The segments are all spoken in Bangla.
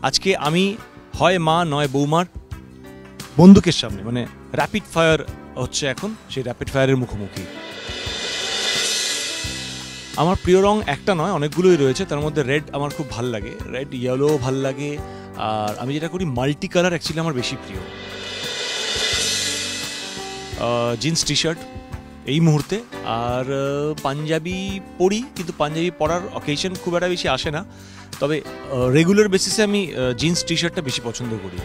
আজকে আমি হয় মা নয় বৌমার বন্দুকের সামনে, মানে র্যাপিড ফায়ার হচ্ছে এখন, সেই র্যাপিড ফায়ারের মুখোমুখি। আমার প্রিয় রং একটা নয়, অনেকগুলোই রয়েছে। তার মধ্যে রেড আমার খুব ভাল লাগে, রেড ইয়েলো ভাল লাগে। আর আমি যেটা করি মাল্টি কালার অ্যাকচুয়ালি আমার বেশি প্রিয়। জিন্স টি শার্ট এই মুহূর্তে, আর পাঞ্জাবি পরি, কিন্তু পাঞ্জাবি পরার অকেশন খুব একটা বেশি আসে না। তবে রেগুলার বেসিসে আমি জিন্স টি শার্টটা বেশি পছন্দ করি।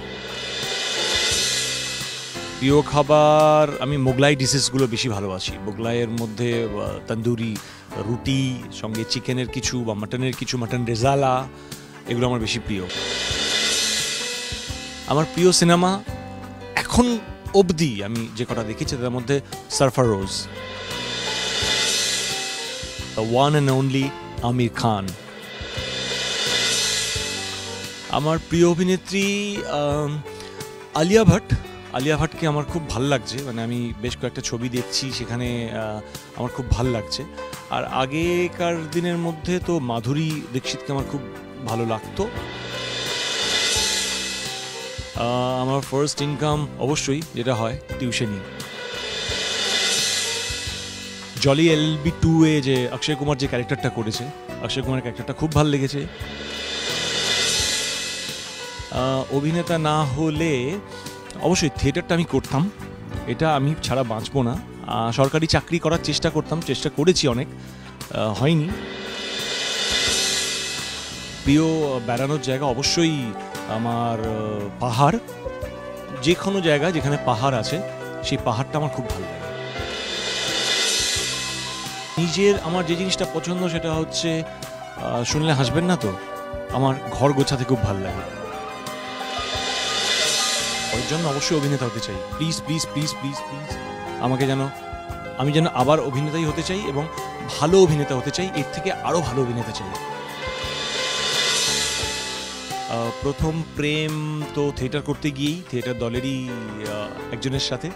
প্রিয় খাবার, আমি মোগলাই ডিশেসগুলো বেশি ভালোবাসি। মোগলাইয়ের মধ্যে তন্দুরি রুটি, সঙ্গে চিকেনের কিছু বা মাটনের কিছু, মাটন রেজালা, এগুলো আমার বেশি প্রিয়। আমার প্রিয় সিনেমা এখন অবধি আমি যে কটা দেখেছি তার মধ্যে সারফারোজ, the one and only Aamir Khan. আমার প্রিয় অভিনেত্রী আলিয়া ভাট। আলিয়া ভাটকে আমার খুব ভাল লাগছে, মানে আমি বেশ কয়েকটা ছবি দেখছি, সেখানে আমার খুব ভাল লাগছে। আর আগেকার দিনের মধ্যে তো মাধুরী দীক্ষিতকে আমার খুব ভালো লাগতো। আমার ফার্স্ট ইনকাম অবশ্যই যেটা হয় টিউশনি। জলি LLB2 এ যে অক্ষয় কুমার যে ক্যারেক্টারটা করেছে, অক্ষয় কুমারের ক্যারেক্টারটা খুব ভালো লেগেছে। অভিনেতা না হলে অবশ্যই থিয়েটারটা আমি করতাম, এটা আমি ছাড়া বাঁচবো না। সরকারি চাকরি করার চেষ্টা করতাম, চেষ্টা করেছি অনেক, হয়নি। প্রিয় বেড়ানোর জায়গা অবশ্যই আমার পাহাড়। যে কোনো জায়গা যেখানে পাহাড় আছে সেই পাহাড়টা আমার খুব ভালো লাগে। নিজের আমার যে জিনিসটা পছন্দ সেটা হচ্ছে, শুনলে হাসবেন না তো, আমার ঘর গোছাতে খুব ভালো লাগে। ওর জন্য অবশ্যই অভিনেতা হতে চাই। Please please please please please আমাকে আমি যেন আবার অভিনেতাই হতে চাই, এবং ভালো অভিনেতা হতে চাই, এর থেকে আরও ভালো অভিনেতা চাই। প্রথম প্রেম তো থিয়েটার করতে গিয়েই, থিয়েটার দলেরই একজনের সাথে,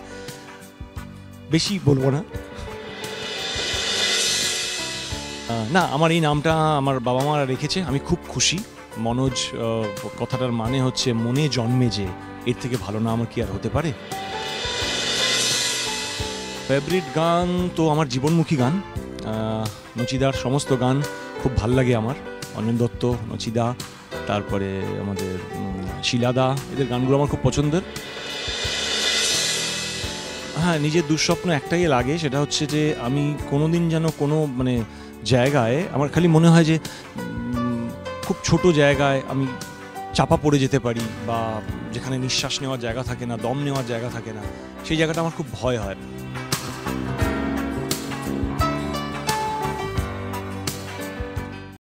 বেশি বলবো না। আমার এই নামটা আমার বাবা মা রেখেছে, আমি খুব খুশি। মনোজ কথাটার মানে হচ্ছে মনে জন্মে যে, এর থেকে ভালো নাম কি আর হতে পারে। ফেভারিট গান তো আমার জীবনমুখী গান, নচিদার সমস্ত গান খুব ভাল লাগে আমার। অনিল দত্ত, নচিদা, তারপরে আমাদের শিলাদা, এদের গানগুলো আমার খুব পছন্দের। হ্যাঁ, নিজের দুঃস্বপ্ন একটাই লাগে, সেটা হচ্ছে যে আমি কোনোদিন যেন কোনো মানে জায়গায়, আমার খালি মনে হয় যে খুব ছোট জায়গায় আমি চাপা পড়ে যেতে পারি, বা যেখানে নিঃশ্বাস নেওয়ার জায়গা থাকে না, দম নেওয়ার জায়গা থাকে না, সেই জায়গাটা আমার খুব ভয় হয়।